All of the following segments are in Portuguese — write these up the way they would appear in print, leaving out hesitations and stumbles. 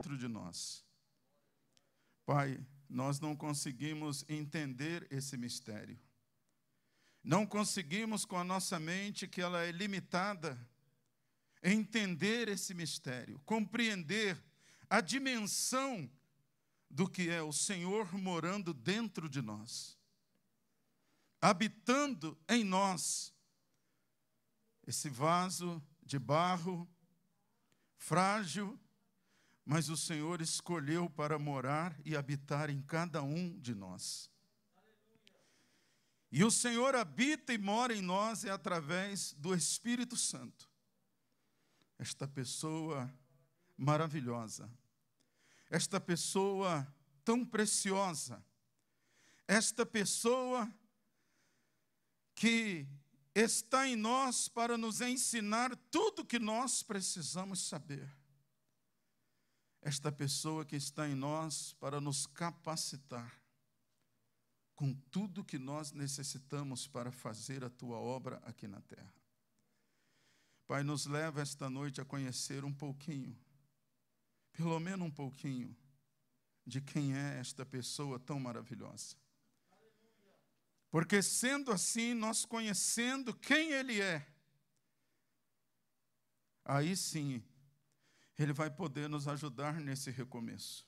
dentro de nós. Pai, nós não conseguimos entender esse mistério. Não conseguimos com a nossa mente, que ela é limitada, entender esse mistério, compreender a dimensão do que é o Senhor morando dentro de nós, habitando em nós, esse vaso de barro, frágil, mas o Senhor escolheu para morar e habitar em cada um de nós. E o Senhor habita e mora em nós através do Espírito Santo. Esta pessoa maravilhosa, esta pessoa tão preciosa, esta pessoa que está em nós para nos ensinar tudo o que nós precisamos saber. Esta pessoa que está em nós para nos capacitar com tudo que nós necessitamos para fazer a Tua obra aqui na terra. Pai, nos leva esta noite a conhecer um pouquinho, pelo menos um pouquinho, de quem é esta pessoa tão maravilhosa. Porque sendo assim, nós conhecendo quem Ele é, aí sim, Ele vai poder nos ajudar nesse recomeço.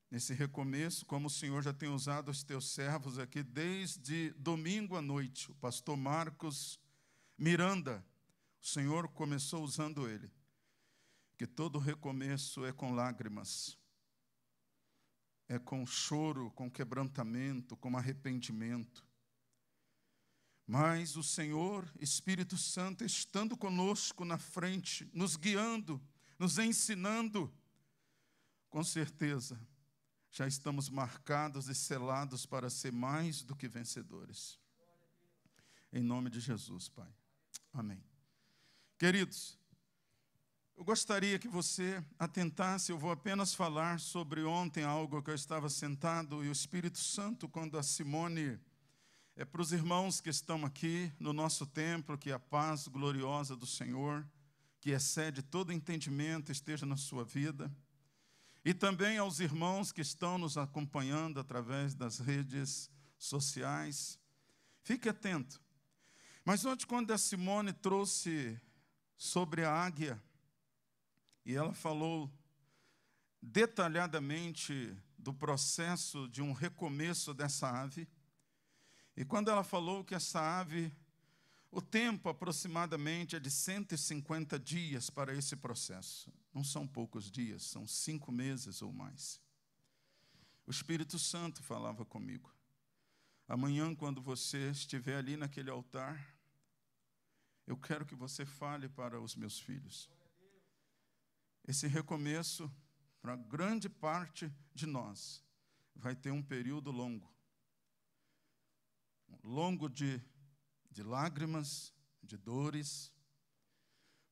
Nesse recomeço, como o Senhor já tem usado os teus servos aqui desde domingo à noite, o pastor Marcos Miranda, o Senhor começou usando ele, que todo recomeço é com lágrimas, é com choro, com quebrantamento, com arrependimento. Mas o Senhor, Espírito Santo, estando conosco na frente, nos guiando, nos ensinando, com certeza, já estamos marcados e selados para ser mais do que vencedores. Em nome de Jesus, Pai. Amém. Queridos, eu gostaria que você atentasse, eu vou apenas falar sobre ontem algo que eu estava sentado e o Espírito Santo, quando a Simone, para os irmãos que estão aqui no nosso templo, que a paz gloriosa do Senhor, que excede todo entendimento, esteja na sua vida. E também aos irmãos que estão nos acompanhando através das redes sociais. Fique atento. Mas ontem, quando a Simone trouxe sobre a águia, e ela falou detalhadamente do processo de um recomeço dessa ave, e quando ela falou que essa ave, o tempo aproximadamente é de 150 dias para esse processo. Não são poucos dias, são 5 meses ou mais. O Espírito Santo falava comigo. Amanhã, quando você estiver ali naquele altar, eu quero que você fale para os meus filhos. Esse recomeço, para grande parte de nós, vai ter um período longo. Longo de lágrimas, de dores,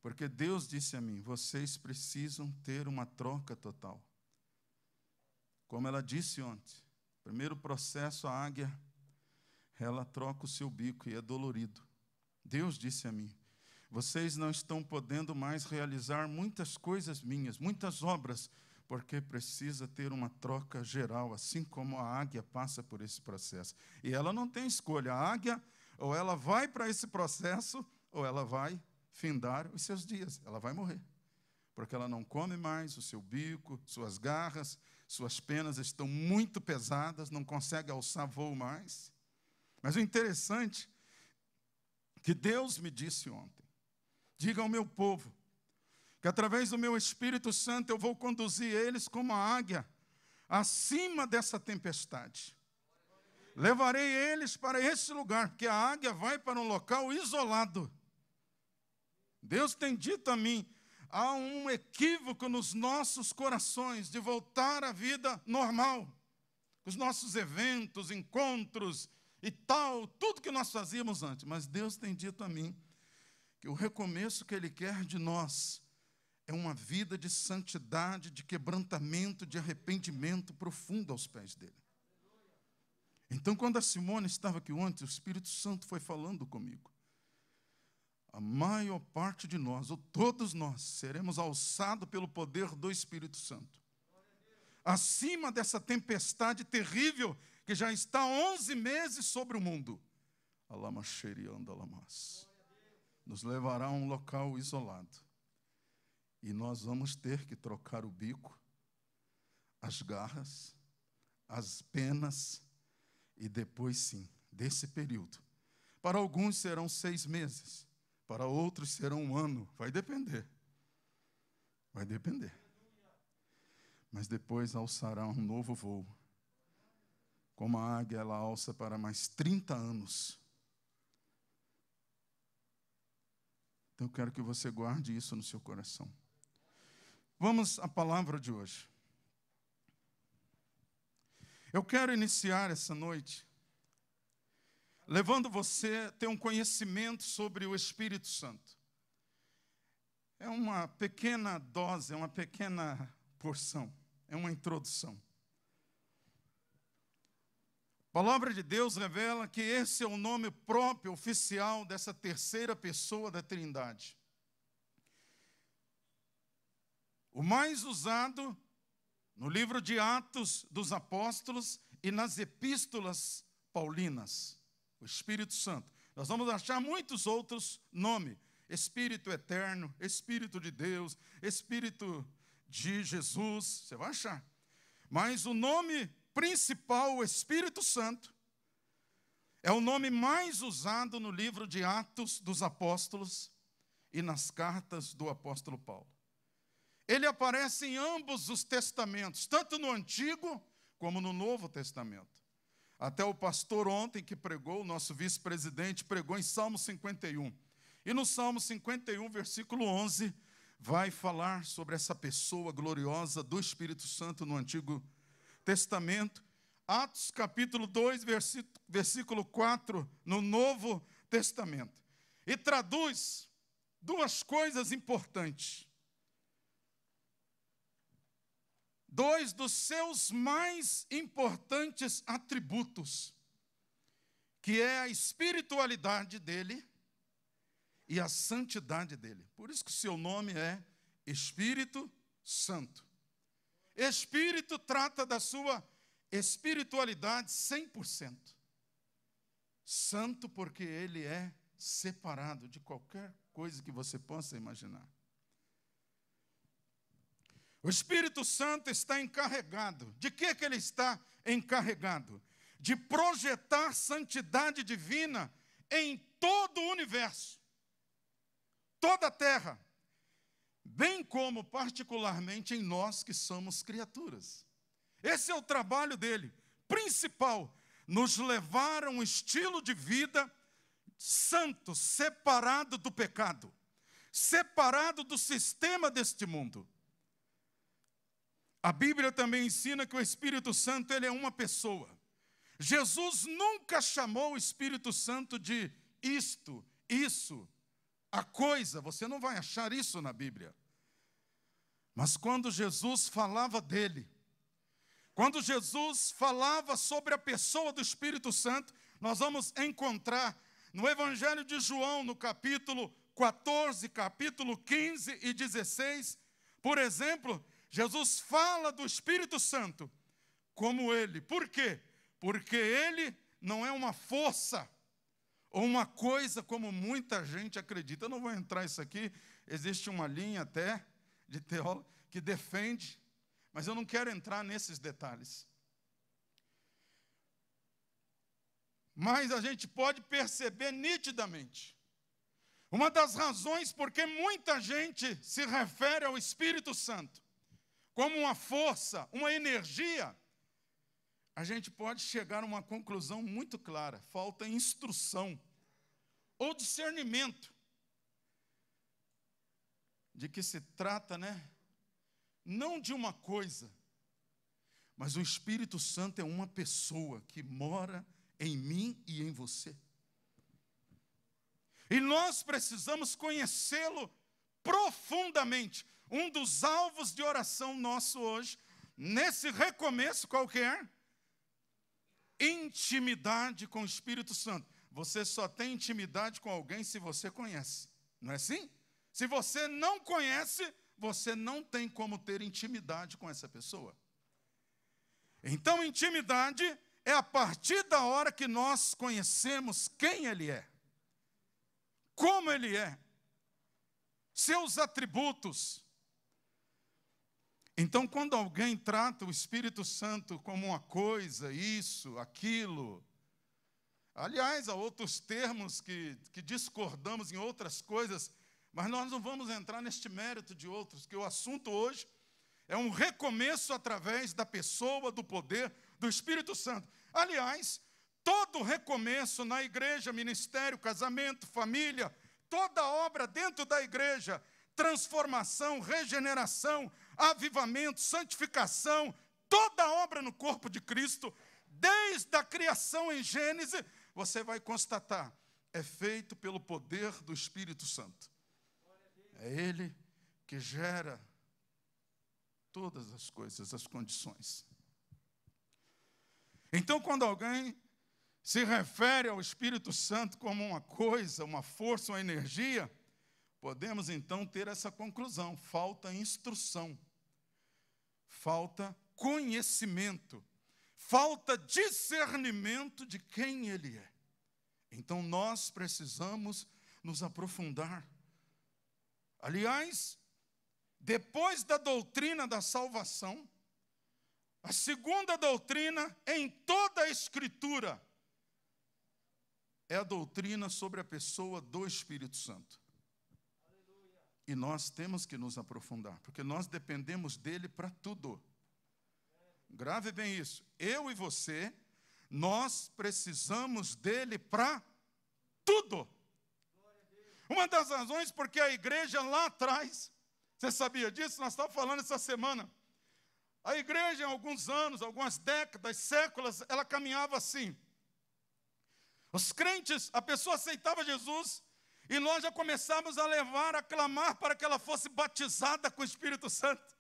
porque Deus disse a mim, vocês precisam ter uma troca total. Como ela disse ontem, primeiro processo, a águia, ela troca o seu bico e é dolorido. Deus disse a mim, vocês não estão podendo mais realizar muitas coisas minhas, muitas obras, porque precisa ter uma troca geral, assim como a águia passa por esse processo. E ela não tem escolha, a águia, ou ela vai para esse processo, ou ela vai findar os seus dias, ela vai morrer. Porque ela não come mais, o seu bico, suas garras, suas penas estão muito pesadas, não consegue alçar voo mais. Mas o interessante é que Deus me disse ontem, diga ao meu povo, que através do meu Espírito Santo eu vou conduzir eles como a águia, acima dessa tempestade. Levarei eles para esse lugar, porque a águia vai para um local isolado. Deus tem dito a mim, há um equívoco nos nossos corações de voltar à vida normal. Os nossos eventos, encontros e tal, tudo que nós fazíamos antes. Mas Deus tem dito a mim que o recomeço que Ele quer de nós é uma vida de santidade, de quebrantamento, de arrependimento profundo aos pés dele. Então, quando a Simone estava aqui ontem, o Espírito Santo foi falando comigo. a maior parte de nós, ou todos nós, seremos alçados pelo poder do Espírito Santo. Acima dessa tempestade terrível que já está há 11 meses sobre o mundo. Nos levará a um local isolado. E nós vamos ter que trocar o bico, as garras, as penas, e depois sim, desse período. Para alguns serão 6 meses, para outros serão 1 ano, vai depender. Vai depender. Mas depois alçará um novo voo. Como a águia, ela alça para mais 30 anos. Então eu quero que você guarde isso no seu coração. Vamos à palavra de hoje. Eu quero iniciar essa noite levando você a ter um conhecimento sobre o Espírito Santo. É uma pequena dose, é uma pequena porção, é uma introdução. A palavra de Deus revela que esse é o nome próprio, oficial, dessa terceira pessoa da Trindade. O mais usado no livro de Atos dos Apóstolos e nas epístolas paulinas, o Espírito Santo. Nós vamos achar muitos outros nomes. Espírito eterno, Espírito de Deus, Espírito de Jesus, você vai achar. Mas o nome principal, o Espírito Santo, é o nome mais usado no livro de Atos dos Apóstolos e nas cartas do apóstolo Paulo. Ele aparece em ambos os testamentos, tanto no Antigo como no Novo Testamento. Até o pastor ontem que pregou, o nosso vice-presidente, pregou em Salmo 51. E no Salmo 51, versículo 11, vai falar sobre essa pessoa gloriosa do Espírito Santo no Antigo Testamento. Atos capítulo 2, versículo 4, no Novo Testamento. E traduz 2 coisas importantes. 2 dos seus mais importantes atributos, que é a espiritualidade dele e a santidade dele. Por isso que o seu nome é Espírito Santo. Espírito trata da sua espiritualidade 100%. Santo porque ele é separado de qualquer coisa que você possa imaginar. O Espírito Santo está encarregado. De que ele está encarregado? De projetar santidade divina em todo o universo, toda a terra, bem como particularmente em nós que somos criaturas. Esse é o trabalho dele, principal, nos levar a um estilo de vida santo, separado do pecado, separado do sistema deste mundo. A Bíblia também ensina que o Espírito Santo ele é uma pessoa. Jesus nunca chamou o Espírito Santo de isto, isso, a coisa. Você não vai achar isso na Bíblia. Mas quando Jesus falava dele, quando Jesus falava sobre a pessoa do Espírito Santo, nós vamos encontrar no Evangelho de João, no capítulo 14, capítulo 15 e 16, por exemplo, Jesus fala do Espírito Santo como ele. Por quê? Porque ele não é uma força ou uma coisa como muita gente acredita. Eu não vou entrar nisso aqui, existe uma linha até de teólogo que defende, mas eu não quero entrar nesses detalhes. Mas a gente pode perceber nitidamente. Uma das razões porque muita gente se refere ao Espírito Santo como uma força, uma energia, a gente pode chegar a uma conclusão muito clara. Falta instrução ou discernimento de que se trata, não de uma coisa, mas o Espírito Santo é uma pessoa que mora em mim e em você. E nós precisamos conhecê-lo profundamente. Um dos alvos de oração nosso hoje, nesse recomeço qualquer, intimidade com o Espírito Santo. Você só tem intimidade com alguém se você conhece. Não é assim? Se você não conhece, você não tem como ter intimidade com essa pessoa. Então, intimidade é a partir da hora que nós conhecemos quem Ele é, como Ele é, seus atributos. Então, quando alguém trata o Espírito Santo como uma coisa, isso, aquilo, aliás, há outros termos que discordamos em outras coisas, mas nós não vamos entrar neste mérito de outros, que o assunto hoje é um recomeço através da pessoa, do poder do Espírito Santo. Aliás, todo recomeço na igreja, ministério, casamento, família, toda obra dentro da igreja, transformação, regeneração, avivamento, santificação, toda obra no corpo de Cristo, desde a criação em Gênesis, você vai constatar, é feito pelo poder do Espírito Santo. É Ele que gera todas as coisas, as condições. Então, quando alguém se refere ao Espírito Santo como uma coisa, uma força, uma energia, podemos então ter essa conclusão: falta instrução, falta conhecimento, falta discernimento de quem Ele é. Então nós precisamos nos aprofundar. Aliás, depois da doutrina da salvação, a segunda doutrina em toda a Escritura é a doutrina sobre a pessoa do Espírito Santo. E nós temos que nos aprofundar, porque nós dependemos dele para tudo. Grave bem isso. Eu e você, nós precisamos dele para tudo. Uma das razões porque a igreja lá atrás, você sabia disso? Nós estávamos falando essa semana. A igreja, em alguns anos, algumas décadas, séculos, ela caminhava assim. Os crentes, a pessoa aceitava Jesus, e nós já começávamos a levar, a clamar para que ela fosse batizada com o Espírito Santo.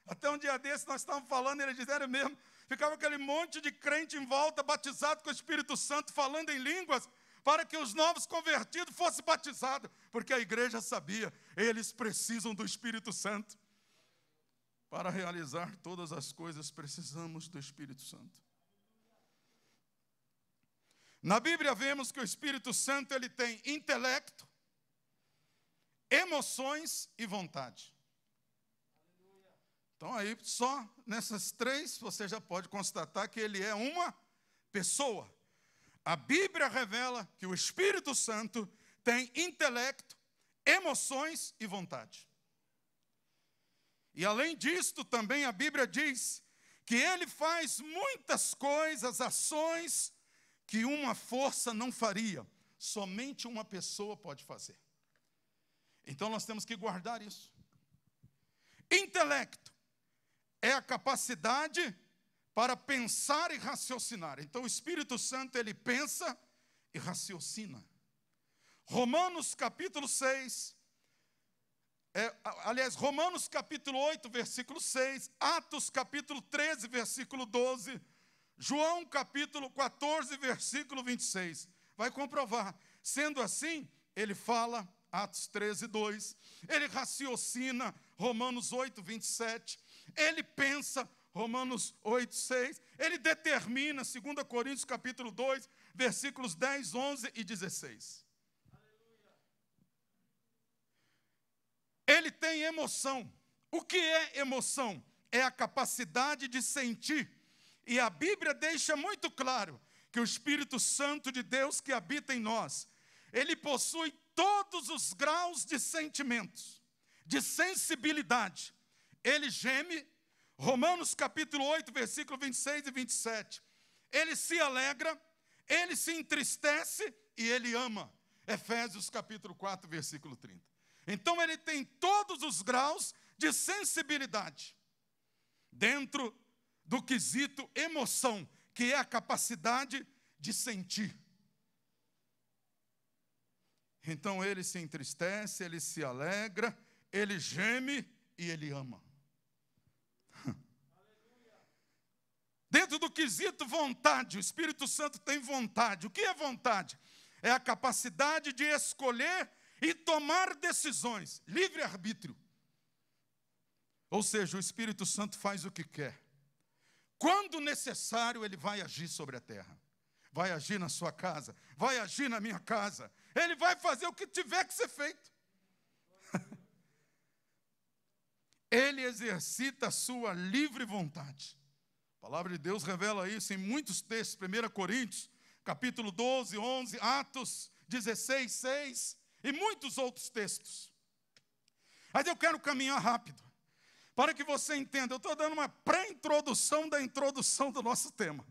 Até um dia desse nós estávamos falando, e eles disseram mesmo, ficava aquele monte de crente em volta, batizado com o Espírito Santo, falando em línguas, para que os novos convertidos fossem batizados, porque a igreja sabia, eles precisam do Espírito Santo. Para realizar todas as coisas, precisamos do Espírito Santo. Na Bíblia vemos que o Espírito Santo ele tem intelecto, emoções e vontade. Então aí, só nessas três, você já pode constatar que ele é uma pessoa. A Bíblia revela que o Espírito Santo tem intelecto, emoções e vontade. E além disto, também a Bíblia diz que ele faz muitas coisas, ações, que uma força não faria. Somente uma pessoa pode fazer. Então nós temos que guardar isso. Intelecto é a capacidade para pensar e raciocinar. Então o Espírito Santo, ele pensa e raciocina. Romanos capítulo 6, Romanos capítulo 8, versículo 6, Atos capítulo 13, versículo 12, João capítulo 14, versículo 26. Vai comprovar. Sendo assim, ele fala, Atos 13, 2, ele raciocina, Romanos 8, 27, ele pensa, Romanos 8, 6, ele determina, 2 Coríntios capítulo 2, versículos 10, 11 e 16. Ele tem emoção. O que é emoção? É a capacidade de sentir. E a Bíblia deixa muito claro que o Espírito Santo de Deus que habita em nós, ele possui todos os graus de sentimentos, de sensibilidade. Ele geme, Romanos capítulo 8, versículo 26 e 27. Ele se alegra, ele se entristece e ele ama. Efésios capítulo 4, versículo 30. Então ele tem todos os graus de sensibilidade dentro do quesito emoção, que é a capacidade de sentir. Então ele se entristece, ele se alegra, ele geme e ele ama. Dentro do quesito vontade, o Espírito Santo tem vontade. O que é vontade? É a capacidade de escolher e tomar decisões, livre-arbítrio. Ou seja, o Espírito Santo faz o que quer. Quando necessário, ele vai agir sobre a terra. Vai agir na sua casa, vai agir na minha casa. Ele vai fazer o que tiver que ser feito. Ele exercita a sua livre vontade. A palavra de Deus revela isso em muitos textos. 1 Coríntios, capítulo 12, 11, Atos 16, 6 e muitos outros textos. Mas eu quero caminhar rápido, para que você entenda. Eu estou dando uma pré-introdução da introdução do nosso tema.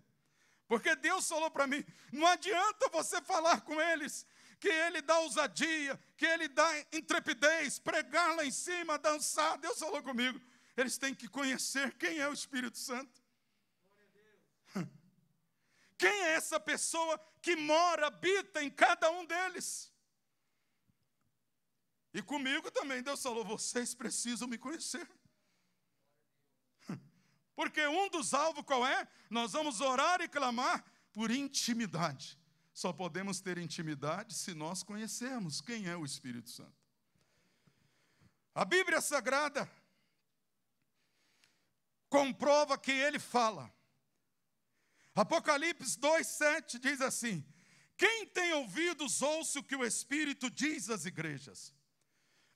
Porque Deus falou para mim, não adianta você falar com eles que Ele dá ousadia, que Ele dá intrepidez, pregar lá em cima, dançar. Deus falou comigo, eles têm que conhecer quem é o Espírito Santo. Quem é essa pessoa que mora, habita em cada um deles? E comigo também, Deus falou, vocês precisam me conhecer. Porque um dos alvos qual é? Nós vamos orar e clamar por intimidade. Só podemos ter intimidade se nós conhecermos quem é o Espírito Santo. A Bíblia Sagrada comprova que ele fala. Apocalipse 2:7 diz assim: quem tem ouvidos, ouça o que o Espírito diz às igrejas.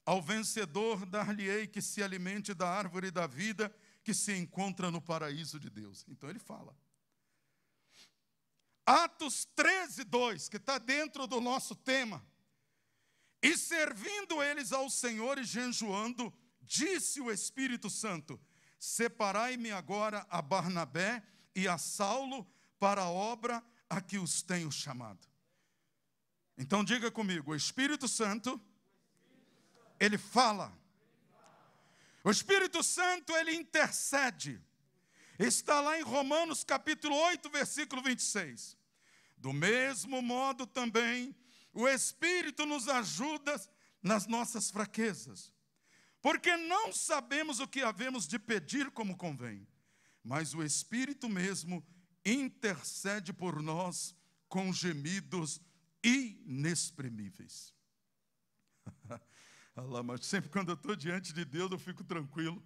Ao vencedor dar-lhe-ei que se alimente da árvore da vida que se encontra no paraíso de Deus. Então ele fala. Atos 13:2, que está dentro do nosso tema. E servindo eles ao Senhor e jejuando, disse o Espírito Santo: separai-me agora a Barnabé e a Saulo para a obra a que os tenho chamado. Então diga comigo, o Espírito Santo, ele fala. O Espírito Santo, ele intercede. Está lá em Romanos capítulo 8, versículo 26. Do mesmo modo também, o Espírito nos ajuda nas nossas fraquezas. Porque não sabemos o que havemos de pedir como convém. Mas o Espírito mesmo intercede por nós com gemidos inexprimíveis. Mas sempre quando eu estou diante de Deus, eu fico tranquilo.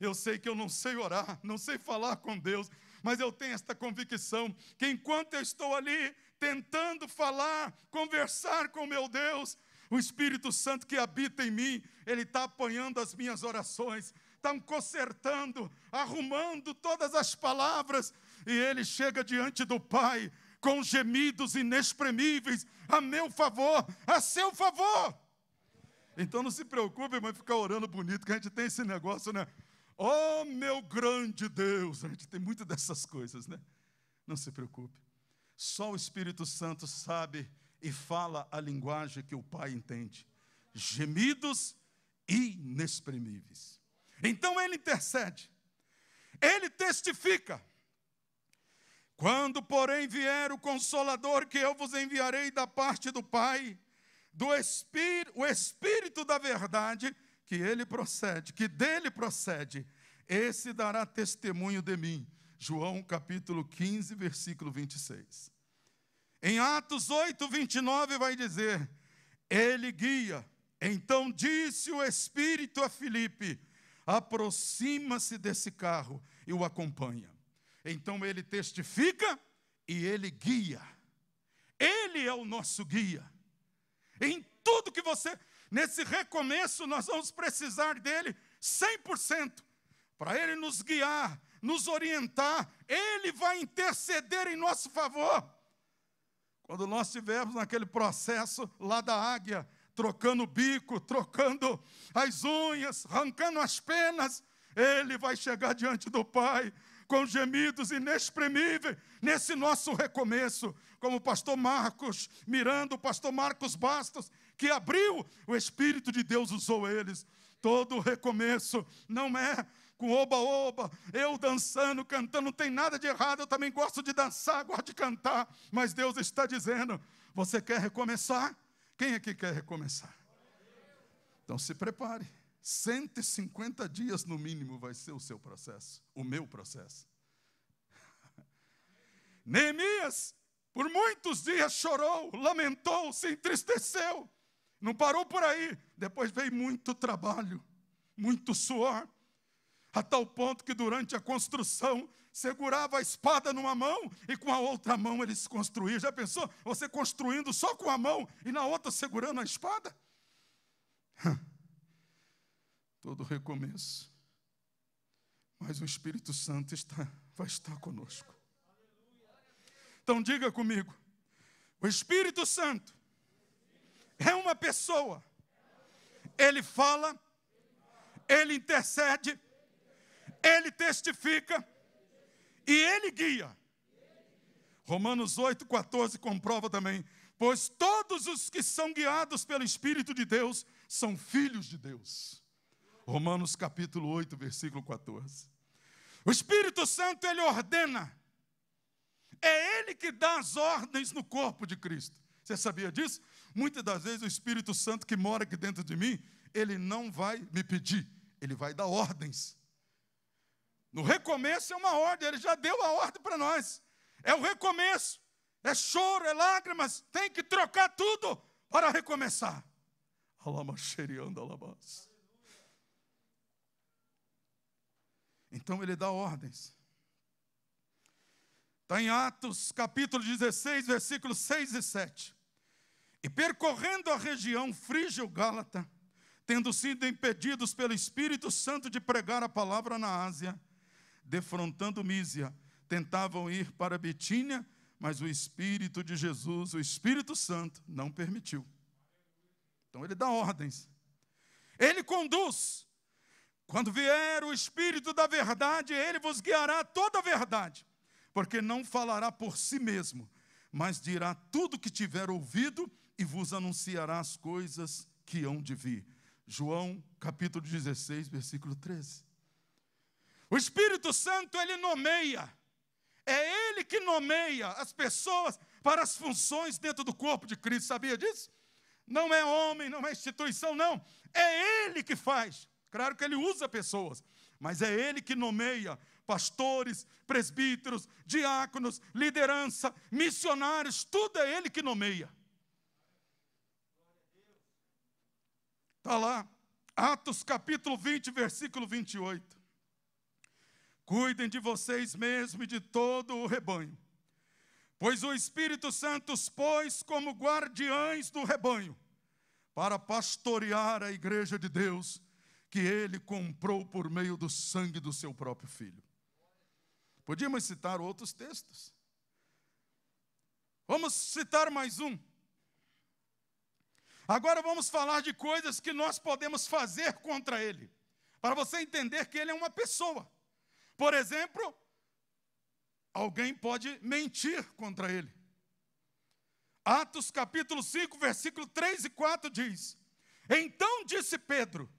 Eu sei que eu não sei orar, não sei falar com Deus, mas eu tenho esta convicção que enquanto eu estou ali tentando falar, conversar com meu Deus, o Espírito Santo que habita em mim, ele está apanhando as minhas orações, está consertando, arrumando todas as palavras, e ele chega diante do Pai com gemidos inexprimíveis, a meu favor, a seu favor. Então não se preocupe, mas ficar orando bonito, que a gente tem esse negócio, né? Oh, meu grande Deus! A gente tem muito dessas coisas, né? Não se preocupe. Só o Espírito Santo sabe e fala a linguagem que o Pai entende. Gemidos inexprimíveis. Então ele intercede. Ele testifica. Quando, porém, vier o Consolador que eu vos enviarei da parte do Pai, o Espírito da verdade, que ele procede, que dele procede, esse dará testemunho de mim. João capítulo 15, versículo 26. Em Atos 8, 29 vai dizer, ele guia. Então disse o Espírito a Filipe, aproxima-se desse carro e o acompanha. Então ele testifica e ele guia. Ele é o nosso guia. Em tudo que você, nesse recomeço, nós vamos precisar dele 100%. Para ele nos guiar, nos orientar, ele vai interceder em nosso favor. Quando nós estivermos naquele processo lá da águia, trocando o bico, trocando as unhas, arrancando as penas, ele vai chegar diante do Pai com gemidos inexprimíveis nesse nosso recomeço, como o pastor Marcos Miranda, o pastor Marcos Bastos, que abriu, o Espírito de Deus usou eles. Todo recomeço não é com oba-oba, eu dançando, cantando, não tem nada de errado, eu também gosto de dançar, gosto de cantar, mas Deus está dizendo, você quer recomeçar? Quem aqui quer recomeçar? Então se prepare. 150 dias no mínimo vai ser o seu processo, o meu processo. Neemias, por muitos dias chorou, lamentou, se entristeceu. Não parou por aí. Depois veio muito trabalho, muito suor, a tal ponto que durante a construção segurava a espada numa mão e com a outra mão eles construíam. Já pensou? Você construindo só com a mão e na outra segurando a espada? Todo recomeço. Mas o Espírito Santo vai estar conosco. Então diga comigo, o Espírito Santo é uma pessoa. Ele fala, ele intercede, ele testifica e ele guia. Romanos 8,14 comprova também. Pois todos os que são guiados pelo Espírito de Deus são filhos de Deus. Romanos capítulo 8, versículo 14. O Espírito Santo, ele ordena. É ele que dá as ordens no corpo de Cristo. Você sabia disso? Muitas das vezes o Espírito Santo que mora aqui dentro de mim, ele não vai me pedir, ele vai dar ordens. No recomeço é uma ordem, ele já deu a ordem para nós. É o recomeço, é choro, é lágrimas, tem que trocar tudo para recomeçar. Então ele dá ordens. Está em Atos capítulo 16, versículos 6 e 7. E percorrendo a região frígio-gálata, tendo sido impedidos pelo Espírito Santo de pregar a palavra na Ásia, defrontando Mísia, tentavam ir para Bitínia, mas o Espírito de Jesus, o Espírito Santo, não permitiu. Então ele dá ordens. Ele conduz. Quando vier o Espírito da verdade, ele vos guiará a toda a verdade, porque não falará por si mesmo, mas dirá tudo o que tiver ouvido e vos anunciará as coisas que hão de vir. João capítulo 16, versículo 13. O Espírito Santo, ele nomeia. É ele que nomeia as pessoas para as funções dentro do corpo de Cristo. Sabia disso? Não é homem, não é instituição, não. É ele que faz. Claro que ele usa pessoas, mas é ele que nomeia pastores, presbíteros, diáconos, liderança, missionários, tudo é ele que nomeia. Está lá, Atos capítulo 20, versículo 28. Cuidem de vocês mesmos e de todo o rebanho, pois o Espírito Santo os pôs como guardiães do rebanho, para pastorear a igreja de Deus, que ele comprou por meio do sangue do seu próprio Filho. Podíamos citar outros textos. Vamos citar mais um. Agora vamos falar de coisas que nós podemos fazer contra ele, para você entender que ele é uma pessoa. Por exemplo, alguém pode mentir contra ele. Atos capítulo 5, versículo 3 e 4 diz: Então disse Pedro,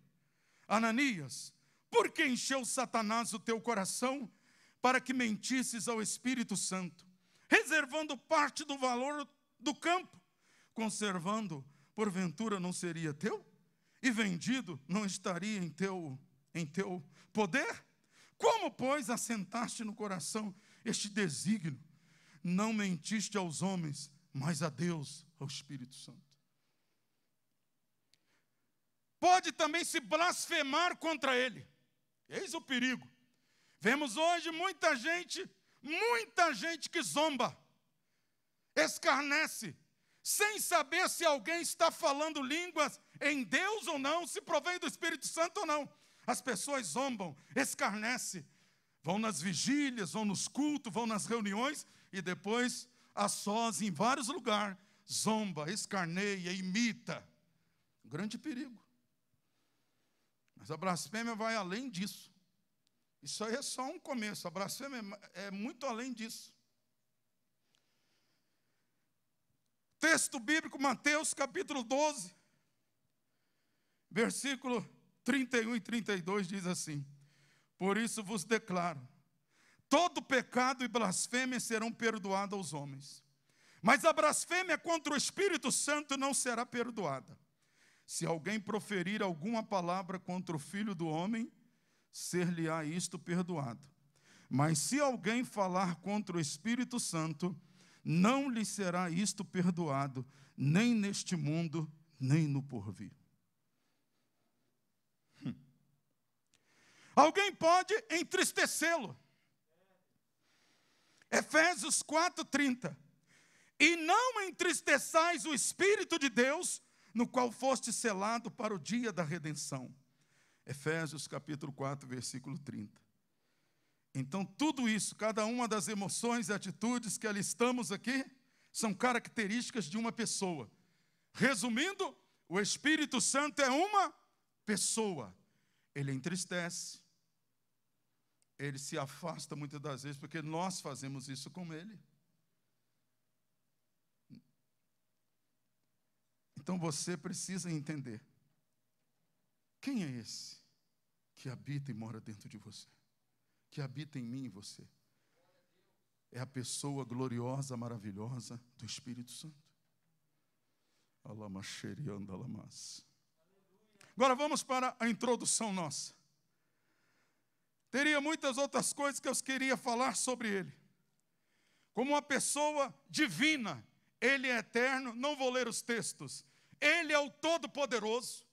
Ananias, por que encheu Satanás o teu coração para que mentisses ao Espírito Santo, reservando parte do valor do campo, conservando, porventura não seria teu? E vendido não estaria em teu poder? Como, pois, assentaste no coração este desígnio? Não mentiste aos homens, mas a Deus, ao Espírito Santo. Pode também se blasfemar contra ele. Eis o perigo. Vemos hoje muita gente que zomba, escarnece, sem saber se alguém está falando línguas em Deus ou não, se provém do Espírito Santo ou não. As pessoas zombam, escarnecem, vão nas vigílias, vão nos cultos, vão nas reuniões e depois, a sós, em vários lugares, zomba, escarneia, imita. Grande perigo. Mas a blasfêmia vai além disso. Isso aí é só um começo. A blasfêmia é muito além disso. Texto bíblico, Mateus capítulo 12, versículo 31 e 32 diz assim: Por isso vos declaro, todo pecado e blasfêmia serão perdoados aos homens, mas a blasfêmia contra o Espírito Santo não será perdoada. Se alguém proferir alguma palavra contra o Filho do Homem, ser-lhe-á isto perdoado. Mas se alguém falar contra o Espírito Santo, não lhe será isto perdoado, nem neste mundo, nem no porvir. Alguém pode entristecê-lo. Efésios 4:30. E não entristeçais o Espírito de Deus, no qual foste selado para o dia da redenção. Efésios capítulo 4, versículo 30. Então, tudo isso, cada uma das emoções e atitudes que alistamos aqui, são características de uma pessoa. Resumindo, o Espírito Santo é uma pessoa. Ele entristece, ele se afasta muitas das vezes, porque nós fazemos isso com ele. Então você precisa entender, quem é esse que habita e mora dentro de você? Que habita em mim e você? É a pessoa gloriosa, maravilhosa do Espírito Santo. Agora vamos para a introdução nossa. Teria muitas outras coisas que eu queria falar sobre ele. Como uma pessoa divina, ele é eterno, não vou ler os textos. Ele é o Todo-Poderoso.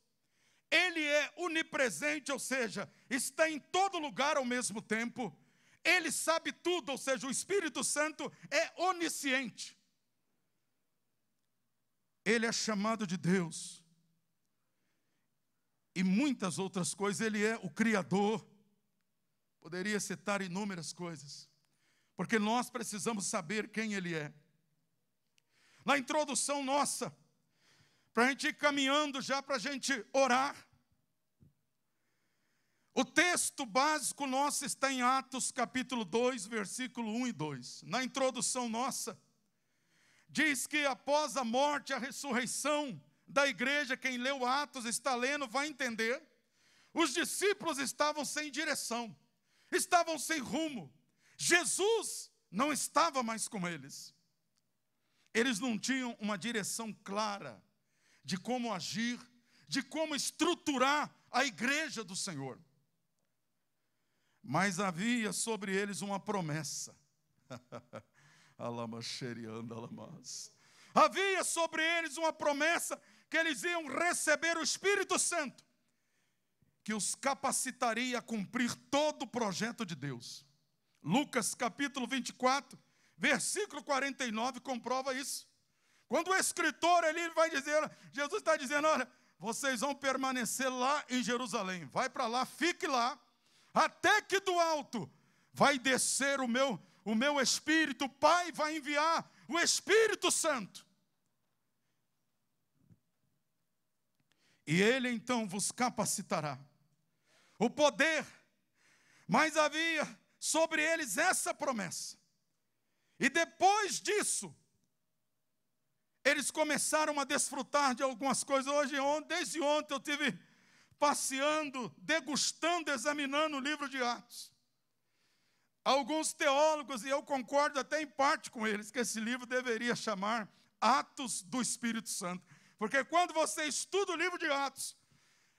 Ele é onipresente, ou seja, está em todo lugar ao mesmo tempo. Ele sabe tudo, ou seja, o Espírito Santo é onisciente. Ele é chamado de Deus. E muitas outras coisas, ele é o Criador. Poderia citar inúmeras coisas, porque nós precisamos saber quem ele é. Na introdução nossa, para a gente ir caminhando já para a gente orar, o texto básico nosso está em Atos capítulo 2, versículo 1 e 2. Na introdução nossa, diz que após a morte e a ressurreição da igreja, quem leu Atos, está lendo, vai entender, os discípulos estavam sem direção, estavam sem rumo. Jesus não estava mais com eles. Eles não tinham uma direção clara de como agir, de como estruturar a igreja do Senhor. Mas havia sobre eles uma promessa. Havia sobre eles uma promessa que eles iam receber o Espírito Santo, que os capacitaria a cumprir todo o projeto de Deus. Lucas capítulo 24, versículo 49 comprova isso. Quando o escritor ele vai dizer, Jesus está dizendo, olha, vocês vão permanecer lá em Jerusalém, vai para lá, fique lá, até que do alto vai descer o meu Espírito, o Pai vai enviar o Espírito Santo. E ele então vos capacitará. O poder, mas havia sobre eles essa promessa. E depois disso, eles começaram a desfrutar de algumas coisas. Desde ontem eu estive passeando, degustando, examinando o livro de Atos. Alguns teólogos, e eu concordo até em parte com eles, que esse livro deveria chamar Atos do Espírito Santo. Porque quando você estuda o livro de Atos,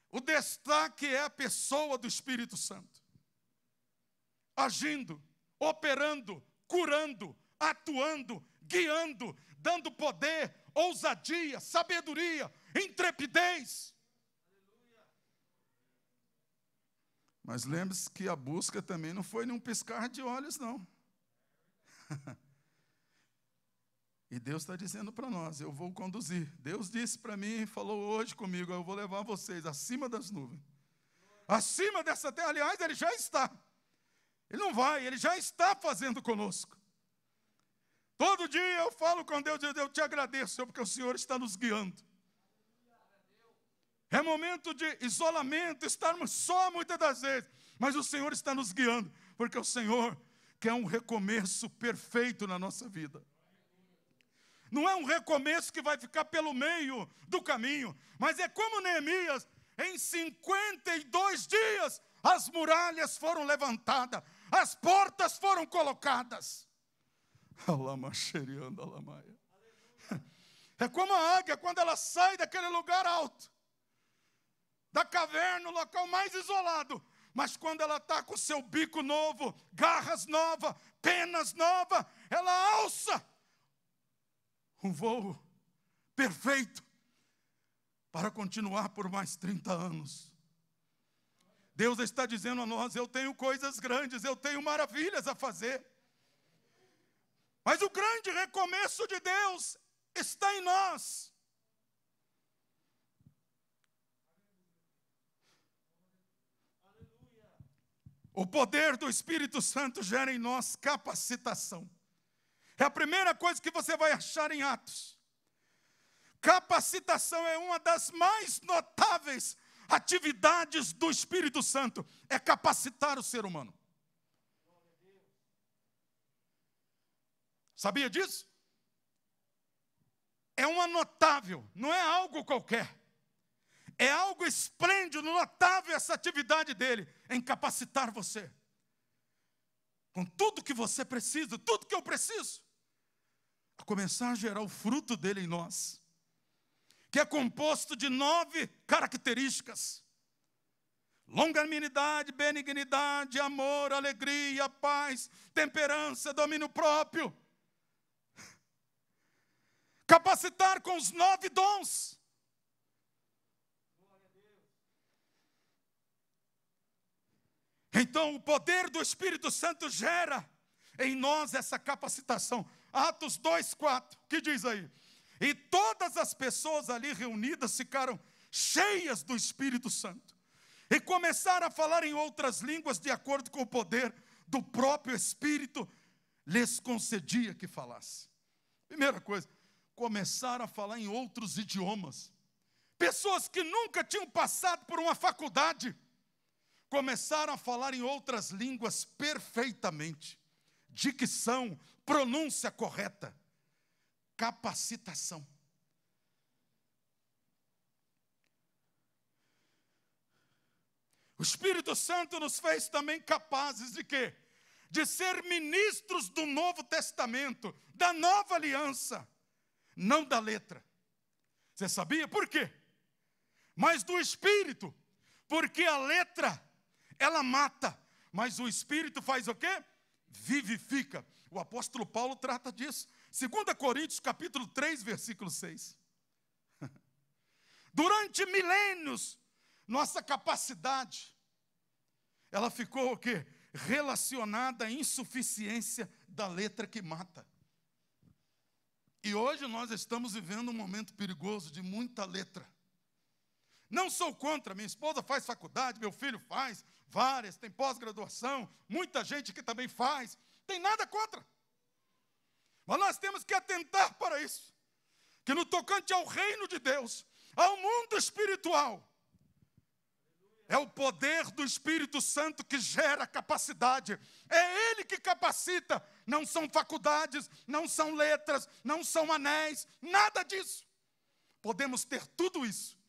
o destaque é a pessoa do Espírito Santo. Agindo, operando, curando, atuando, guiando, dando poder, ousadia, sabedoria, intrepidez. Mas lembre-se que a busca também não foi num piscar de olhos, não. E Deus está dizendo para nós, eu vou conduzir. Deus disse para mim, falou hoje comigo, eu vou levar vocês acima das nuvens. Acima dessa terra, aliás, Ele já está. Ele não vai, Ele já está fazendo conosco. Todo dia eu falo com Deus, eu te agradeço, Senhor, porque o Senhor está nos guiando. É momento de isolamento, estarmos só muitas das vezes, mas o Senhor está nos guiando, porque o Senhor quer um recomeço perfeito na nossa vida. Não é um recomeço que vai ficar pelo meio do caminho, mas é como Neemias, em 52 dias, as muralhas foram levantadas, as portas foram colocadas. É como a águia, quando ela sai daquele lugar alto, da caverna, o local mais isolado, mas quando ela está com seu bico novo, garras novas, penas novas, ela alça um voo perfeito. para continuar por mais 30 anos. Deus está dizendo a nós: eu tenho coisas grandes, eu tenho maravilhas a fazer. Mas o grande recomeço de Deus está em nós. O poder do Espírito Santo gera em nós capacitação. É a primeira coisa que você vai achar em Atos. Capacitação é uma das mais notáveis atividades do Espírito Santo. É capacitar o ser humano. Sabia disso? É uma notável, não é algo qualquer. É algo esplêndido, notável essa atividade dele, em capacitar você. Com tudo que você precisa, tudo que eu preciso. A começar a gerar o fruto dele em nós. Que é composto de 9 características. Longanimidade, benignidade, amor, alegria, paz, temperança, domínio próprio. Capacitar com os 9 dons. Então, o poder do Espírito Santo gera em nós essa capacitação. Atos 2:4, que diz aí? E todas as pessoas ali reunidas ficaram cheias do Espírito Santo. E começaram a falar em outras línguas de acordo com o poder do próprio Espírito lhes concedia que falasse. Primeira coisa, começaram a falar em outros idiomas. Pessoas que nunca tinham passado por uma faculdade começaram a falar em outras línguas perfeitamente. Dicção, pronúncia correta, capacitação. O Espírito Santo nos fez também capazes de quê? De ser ministros do Novo Testamento, da nova aliança, não da letra. Você sabia por quê? Mas do Espírito, porque a letra, ela mata, mas o Espírito faz o quê? Vivifica. O apóstolo Paulo trata disso. 2 Coríntios, capítulo 3, versículo 6. Durante milênios, nossa capacidade, ela ficou o quê? Relacionada à insuficiência da letra que mata. E hoje nós estamos vivendo um momento perigoso de muita letra. Não sou contra, minha esposa faz faculdade, meu filho faz várias, tem pós-graduação, muita gente que também faz, tem nada contra. Mas nós temos que atentar para isso, que no tocante ao reino de Deus, ao mundo espiritual, é o poder do Espírito Santo que gera capacidade, é Ele que capacita, não são faculdades, não são letras, não são anéis, nada disso. Podemos ter tudo isso,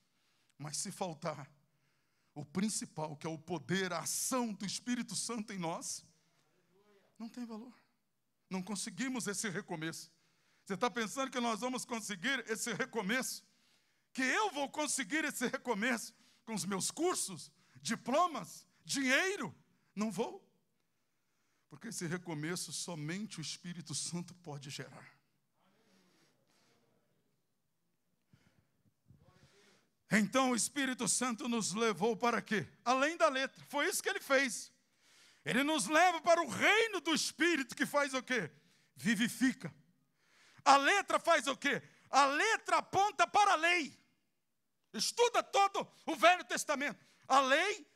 mas se faltar o principal, que é o poder, a ação do Espírito Santo em nós, não tem valor. Não conseguimos esse recomeço. Você está pensando que nós vamos conseguir esse recomeço? Que eu vou conseguir esse recomeço com os meus cursos, diplomas, dinheiro? Não vou. Porque esse recomeço somente o Espírito Santo pode gerar. Então o Espírito Santo nos levou para quê? Além da letra. Foi isso que ele fez. Ele nos leva para o reino do Espírito, que faz o quê? Vivifica. A letra faz o quê? A letra aponta para a lei. Estuda todo o Velho Testamento. A lei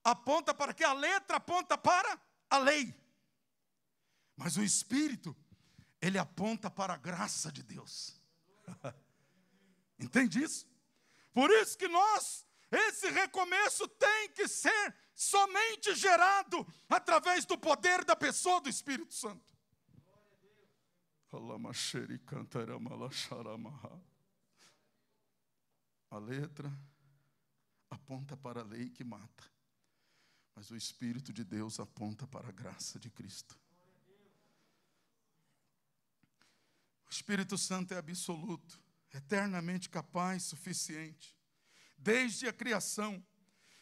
aponta para quê? A letra aponta para a lei. Mas o Espírito, ele aponta para a graça de Deus. Entende isso? Por isso que esse recomeço tem que ser somente gerado através do poder da pessoa do Espírito Santo. A letra aponta para a lei que mata, mas o Espírito de Deus aponta para a graça de Cristo. O Espírito Santo é absoluto, eternamente capaz, suficiente. Desde a criação,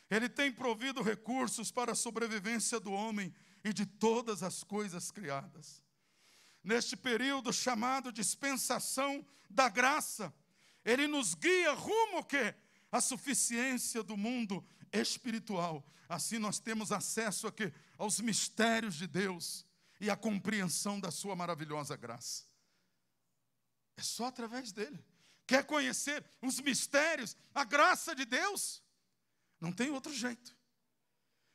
Ele tem provido recursos para a sobrevivência do homem e de todas as coisas criadas. Neste período chamado dispensação da graça, Ele nos guia rumo ao quê? A suficiência do mundo espiritual. Assim nós temos acesso a quê? Aos mistérios de Deus e a compreensão da sua maravilhosa graça. É só através dele. Quer conhecer os mistérios, a graça de Deus? Não tem outro jeito.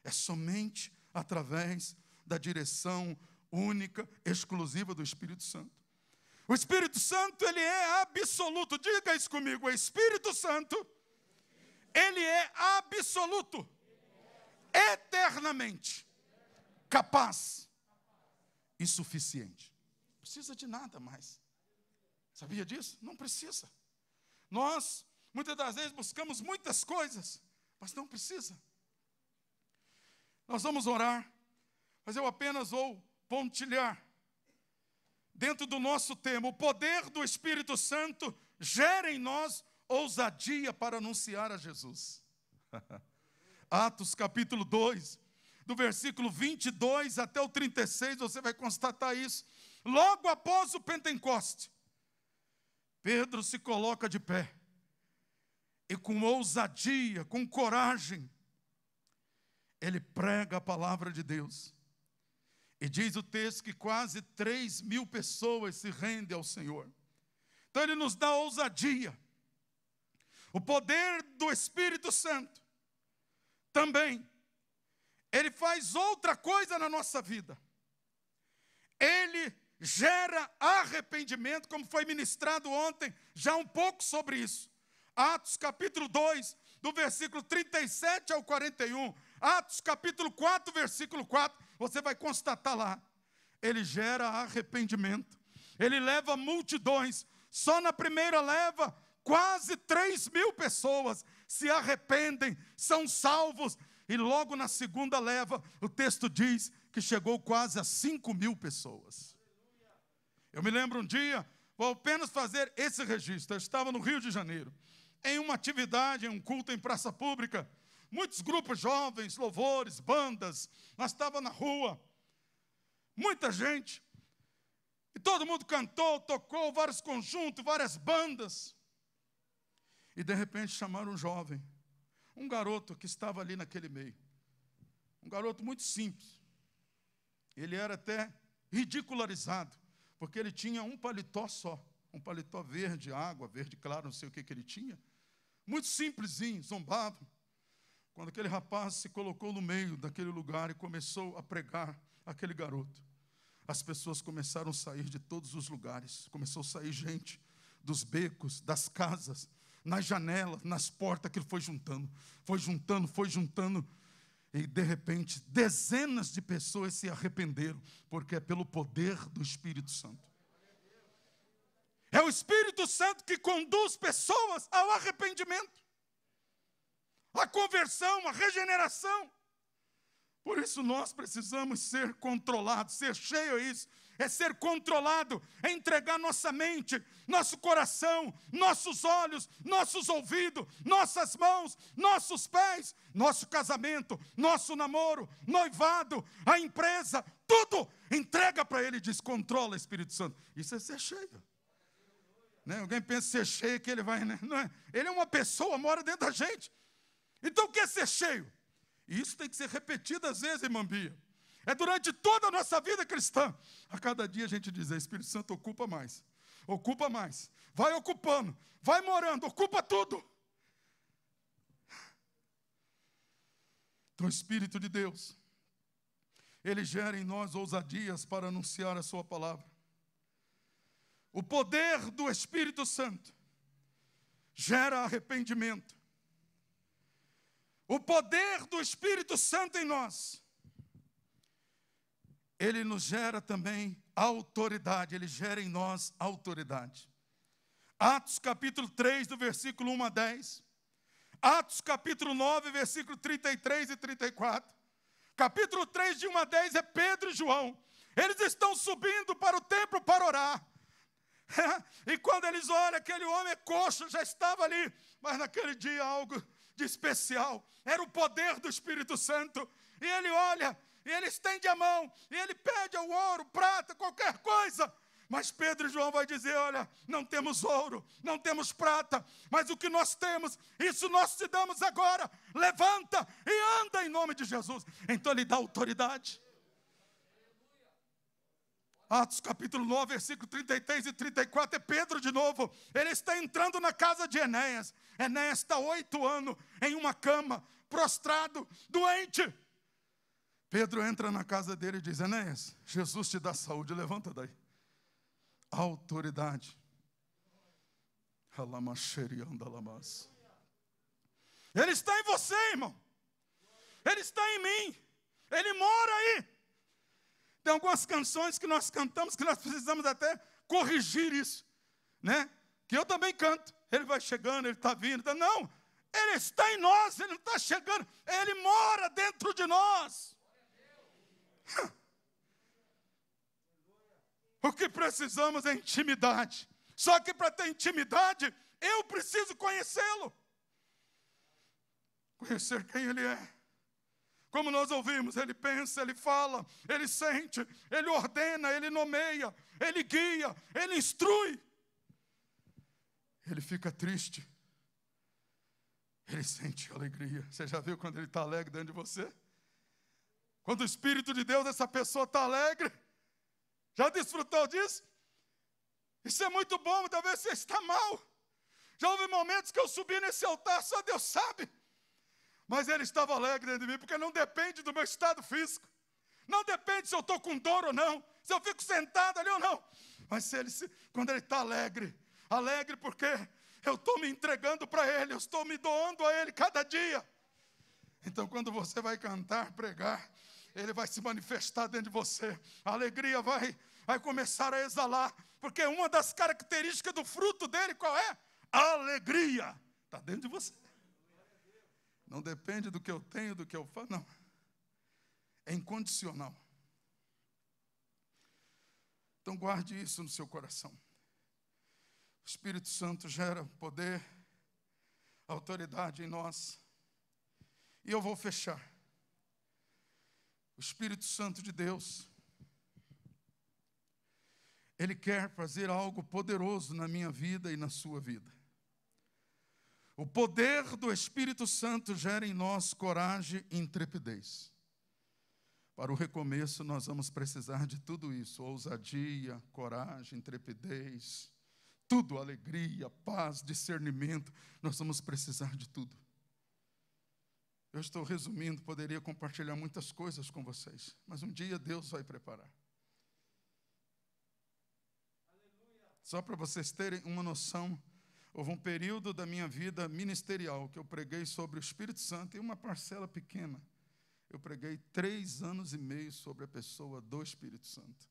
É somente através da direção única, exclusiva do Espírito Santo. O Espírito Santo, ele é absoluto. Diga isso comigo. O Espírito Santo, ele é absoluto, eternamente capaz e suficiente. Não precisa de nada mais. Sabia disso? Não precisa. Nós, muitas das vezes, buscamos muitas coisas, mas não precisa. Nós vamos orar, mas eu apenas vou pontilhar. Dentro do nosso tema, o poder do Espírito Santo gera em nós ousadia para anunciar a Jesus. Atos capítulo 2, do versículo 22 até o 36, você vai constatar isso. Logo após o Pentecoste, Pedro se coloca de pé e com ousadia, com coragem, ele prega a palavra de Deus. E diz o texto que quase 3.000 pessoas se rendem ao Senhor. Então ele nos dá ousadia. O poder do Espírito Santo também, ele faz outra coisa na nossa vida. Ele gera arrependimento, como foi ministrado ontem, já um pouco sobre isso. Atos capítulo 2, do versículo 37 ao 41. Atos capítulo 4, versículo 4, você vai constatar lá. Ele gera arrependimento. Ele leva multidões. Só na primeira leva, quase 3.000 pessoas se arrependem, são salvos. E logo na segunda leva, o texto diz que chegou quase a 5.000 pessoas. Eu me lembro um dia, vou apenas fazer esse registro. Eu estava no Rio de Janeiro, em uma atividade, em um culto em praça pública. Muitos grupos jovens, louvores, bandas. Nós estávamos na rua. Muita gente. E todo mundo cantou, tocou, vários conjuntos, várias bandas. E de repente chamaram um jovem. Um garoto que estava ali naquele meio. Um garoto muito simples. Ele era até ridicularizado, porque ele tinha um paletó só. Um paletó verde, água, verde claro, não sei o que ele tinha. Muito simplesinho, zombava. Quando aquele rapaz se colocou no meio daquele lugar e começou a pregar aquele garoto, as pessoas começaram a sair de todos os lugares. Começou a sair gente dos becos, das casas, nas janelas, nas portas, aquilo foi juntando. Foi juntando, foi juntando. E de repente, dezenas de pessoas se arrependeram, porque é pelo poder do Espírito Santo. É o Espírito Santo que conduz pessoas ao arrependimento, à conversão, à regeneração. Por isso nós precisamos ser controlados, ser cheio é isso, é ser controlado, é entregar nossa mente, nosso coração, nossos olhos, nossos ouvidos, nossas mãos, nossos pés, nosso casamento, nosso namoro, noivado, a empresa, tudo entrega para Ele e diz, controla, Espírito Santo. Isso é ser cheio. Né? Alguém pensa ser cheio que ele vai, né? Não é? Ele é uma pessoa, mora dentro da gente. Então o que é ser cheio? E isso tem que ser repetido às vezes, irmã Bia. É durante toda a nossa vida cristã. A cada dia a gente diz, Espírito Santo ocupa mais. Ocupa mais. Vai ocupando, vai morando, ocupa tudo. Então o Espírito de Deus, Ele gera em nós ousadias para anunciar a sua palavra. O poder do Espírito Santo gera arrependimento. O poder do Espírito Santo em nós, ele nos gera também autoridade, ele gera em nós autoridade. Atos capítulo 3, do versículo 1 a 10. Atos capítulo 9, versículo 33 e 34. Capítulo 3, de 1 a 10, é Pedro e João. Eles estão subindo para o templo para orar. E quando eles olham, aquele homem coxo já estava ali. Mas naquele dia algo de especial. Era o poder do Espírito Santo. E ele olha, e ele estende a mão, e ele pede o ouro, prata, qualquer coisa. Mas Pedro e João vai dizer, olha, não temos ouro, não temos prata, mas o que nós temos, isso nós te damos agora. Levanta e anda em nome de Jesus. Então ele dá autoridade. Atos capítulo 9, versículo 33 e 34, é Pedro de novo. Ele está entrando na casa de Enéas. Enéas está 8 anos em uma cama, prostrado, doente. Pedro entra na casa dele e diz, Enéas, Jesus te dá saúde, levanta daí. Autoridade. Ele está em você, irmão. Ele está em mim. Ele mora aí. Tem algumas canções que nós cantamos que nós precisamos até corrigir isso, né? Que eu também canto. Ele vai chegando, ele está vindo. Não, ele está em nós, ele não está chegando. Ele mora dentro de nós. O que precisamos é intimidade. Só que para ter intimidade, eu preciso conhecê-lo. Conhecer quem ele é. Como nós ouvimos, ele pensa, ele fala, ele sente, ele ordena, ele nomeia, ele guia, ele instrui. Ele fica triste. Ele sente alegria. Você já viu quando ele está alegre dentro de você? Quando o Espírito de Deus, essa pessoa está alegre. Já desfrutou disso? Isso é muito bom, talvez você está mal. Já houve momentos que eu subi nesse altar, só Deus sabe. Mas ele estava alegre dentro de mim, porque não depende do meu estado físico. Não depende se eu estou com dor ou não, se eu fico sentado ali ou não. Mas quando ele está alegre porque eu estou me entregando para ele, eu estou me doando a ele cada dia. Então quando você vai cantar, pregar, ele vai se manifestar dentro de você. A alegria vai começar a exalar, porque uma das características do fruto dele, qual é? A alegria. Está dentro de você. Não depende do que eu tenho, do que eu faço, não. É incondicional. Então guarde isso no seu coração. O Espírito Santo gera poder, autoridade em nós. E eu vou fechar. O Espírito Santo de Deus, Ele quer fazer algo poderoso na minha vida e na sua vida. O poder do Espírito Santo gera em nós coragem e intrepidez. Para o recomeço, nós vamos precisar de tudo isso. Ousadia, coragem, intrepidez, tudo, alegria, paz, discernimento. Nós vamos precisar de tudo. Eu estou resumindo, poderia compartilhar muitas coisas com vocês, mas um dia Deus vai preparar. Só para vocês terem uma noção, houve um período da minha vida ministerial que eu preguei sobre o Espírito Santo e uma parcela pequena. Eu preguei 3 anos e meio sobre a pessoa do Espírito Santo.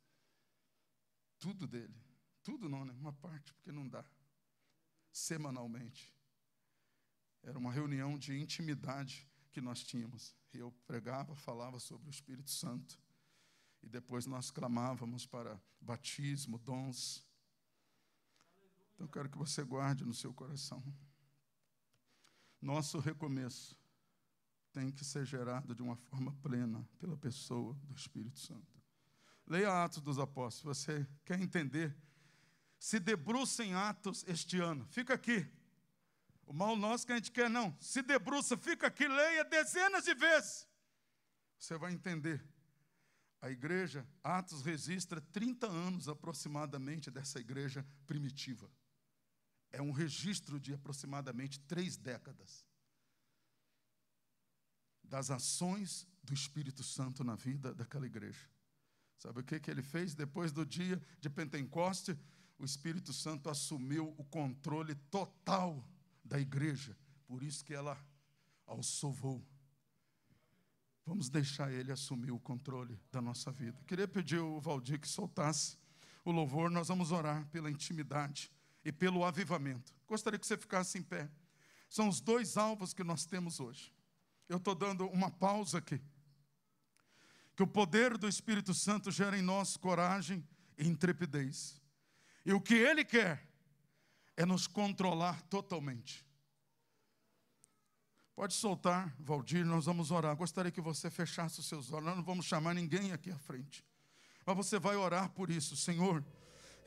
Tudo dele. Tudo não, né? Uma parte, porque não dá. Semanalmente. Era uma reunião de intimidade que nós tínhamos. Eu pregava, falava sobre o Espírito Santo. E depois nós clamávamos para batismo, dons. Então eu quero que você guarde no seu coração. Nosso recomeço tem que ser gerado de uma forma plena pela pessoa do Espírito Santo. Leia Atos dos Apóstolos. Se você quer entender, se debruça em Atos este ano. Fica aqui. O mal nosso que a gente quer, não. Se debruça, fica aqui, leia dezenas de vezes. Você vai entender. A igreja, Atos registra 30 anos aproximadamente dessa igreja primitiva. É um registro de aproximadamente 3 décadas. Das ações do Espírito Santo na vida daquela igreja. Sabe o que ele fez? Depois do dia de Pentecoste, o Espírito Santo assumiu o controle total da igreja. Por isso que ela alçou voo. Vamos deixar ele assumir o controle da nossa vida. Queria pedir ao Valdir que soltasse o louvor. Nós vamos orar pela intimidade e pelo avivamento. Gostaria que você ficasse em pé. São os 2 alvos que nós temos hoje. Eu estou dando uma pausa aqui. Que o poder do Espírito Santo gera em nós coragem e intrepidez. E o que Ele quer é nos controlar totalmente. Pode soltar, Valdir, nós vamos orar. Gostaria que você fechasse os seus olhos. Nós não vamos chamar ninguém aqui à frente. Mas você vai orar por isso. Senhor,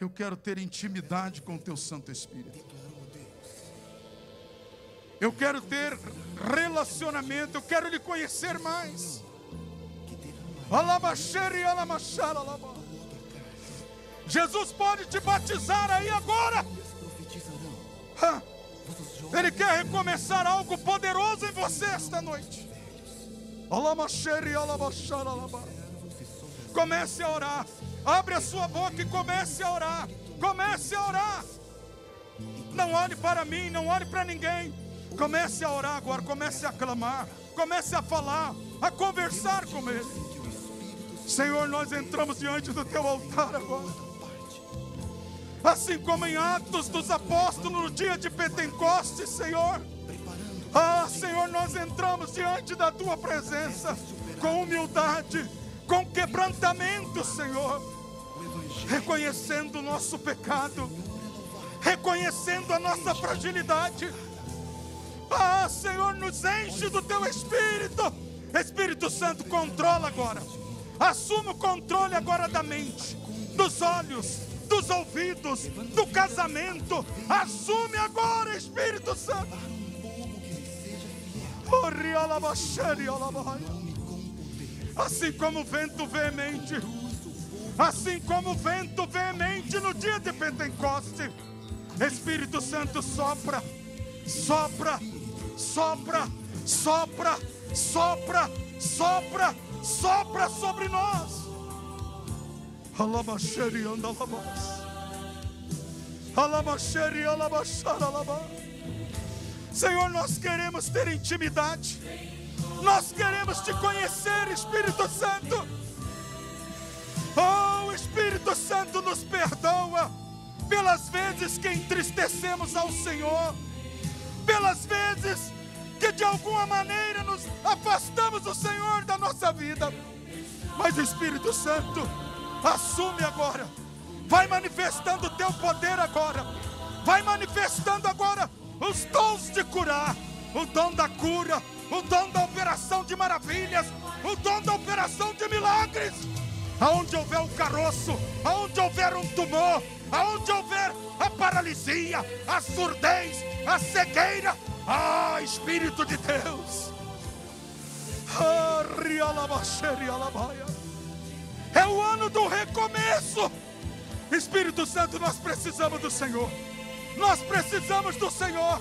Eu quero ter intimidade com o teu Santo Espírito. Eu quero ter relacionamento, eu quero lhe conhecer mais. Jesus pode te batizar aí agora. Ele quer recomeçar algo poderoso em você esta noite. Comece a orar. Abre a sua boca e comece a orar. Comece a orar. Não olhe para mim, não olhe para ninguém. Comece a orar agora, comece a clamar, comece a falar, a conversar com Ele. Senhor, nós entramos diante do Teu altar agora. Assim como em Atos dos Apóstolos, no dia de Pentecostes, Senhor. Senhor, nós entramos diante da Tua presença, com humildade, com quebrantamento, Senhor. Reconhecendo o nosso pecado, reconhecendo a nossa fragilidade. Senhor, nos enche do Teu Espírito. Espírito Santo, controla agora. Assuma o controle agora da mente, dos olhos, dos ouvidos, do casamento. Assume agora, Espírito Santo. Assim como o vento veemente, assim como o vento veemente no dia de Pentecostes, Espírito Santo, sopra, sopra, sopra, sopra, sopra, sopra, sopra sobre nós. Senhor, nós queremos ter intimidade. Nós queremos te conhecer, Espírito Santo. Oh, Espírito Santo, nos perdoa pelas vezes que entristecemos ao Senhor, pelas vezes que de alguma maneira nos afastamos do Senhor da nossa vida. Mas Espírito Santo, assume agora. Vai manifestando o teu poder agora. Vai manifestando agora os dons de curar, o dom da cura, o dom da operação de maravilhas, o dom da operação de milagres. Aonde houver um caroço, aonde houver um tumor, aonde houver a paralisia, a surdez, a cegueira, Espírito de Deus. É o ano do recomeço. Espírito Santo, nós precisamos do Senhor. Nós precisamos do Senhor.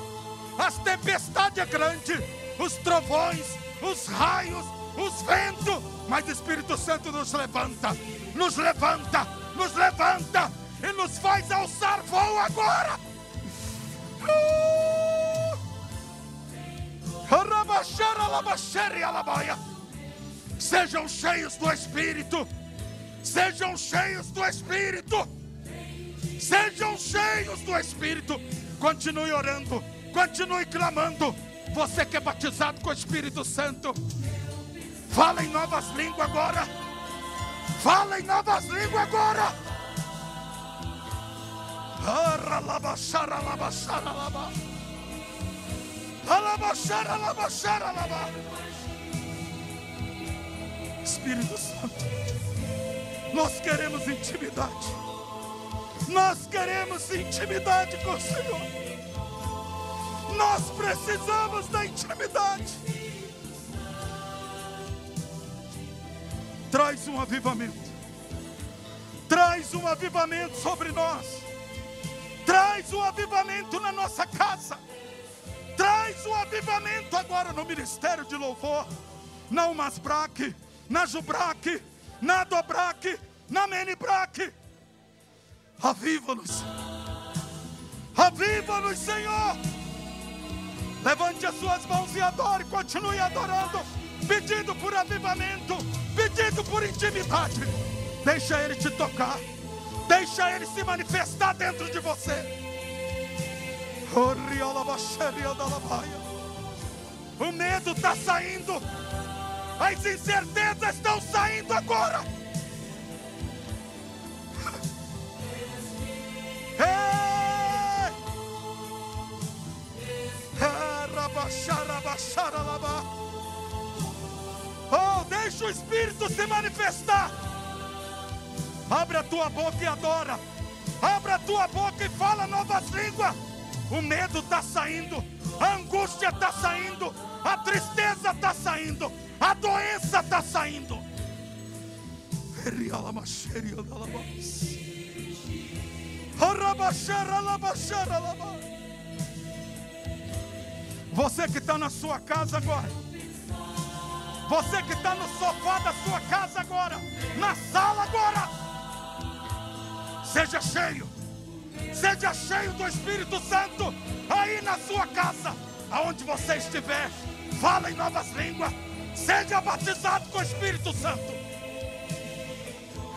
As tempestades é grande, os trovões, os raios, os ventos, mas Espírito Santo nos levanta, nos levanta, nos levanta e nos faz alçar voo agora. Sejam cheios do Espírito. Sejam cheios do Espírito. Sejam cheios do Espírito. Continue orando, continue clamando. Você que é batizado com o Espírito Santo, fala em novas línguas agora. Fala em novas línguas agora. Espírito Santo, nós queremos intimidade. Nós queremos intimidade com o Senhor. Nós precisamos da intimidade. Traz um avivamento. Traz um avivamento sobre nós. Traz um avivamento na nossa casa. Traz um avivamento agora no ministério de louvor. Na Umasbraque, na Jubraque, na Dobraque, na Menibraque. Aviva-nos. Aviva-nos, Senhor. Levante as suas mãos e adore. Continue adorando, pedindo por avivamento, pedindo por intimidade. Deixa Ele te tocar. Deixa Ele se manifestar dentro de você. O medo está saindo. As incertezas estão saindo agora. Oh, deixa o Espírito se manifestar. Abre a tua boca e adora. Abra a tua boca e fala novas línguas. O medo está saindo, a angústia está saindo, a tristeza está saindo, a doença está saindo. Você que está na sua casa agora, você que está no sofá da sua casa agora, na sala agora, seja cheio do Espírito Santo, aí na sua casa, aonde você estiver, fala em novas línguas, seja batizado com o Espírito Santo.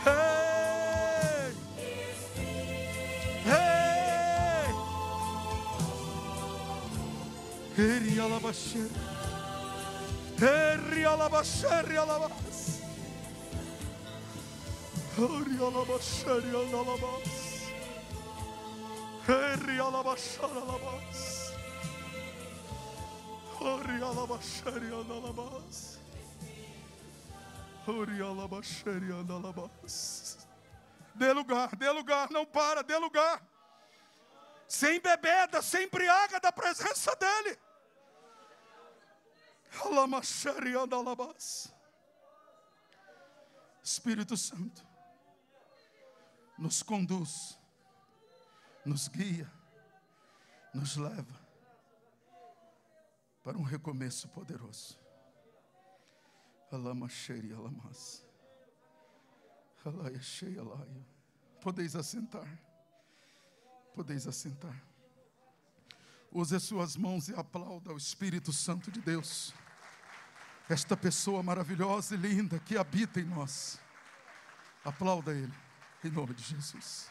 Ei! Eri alabaxer, eri alabaxer, alabas, eri alabaxer, alabas, eri alabaxer, alabas, eri alabaxer, alabas, eri alabaxer, alabas. Dê lugar, não para, dê lugar. Sem bebeda, sem embriaga da presença dEle. Espírito Santo, nos conduz, nos guia, nos leva para um recomeço poderoso. Podeis assentar. Podeis assentar. Use as suas mãos e aplauda o Espírito Santo de Deus. Esta pessoa maravilhosa e linda que habita em nós. Aplauda Ele, em nome de Jesus.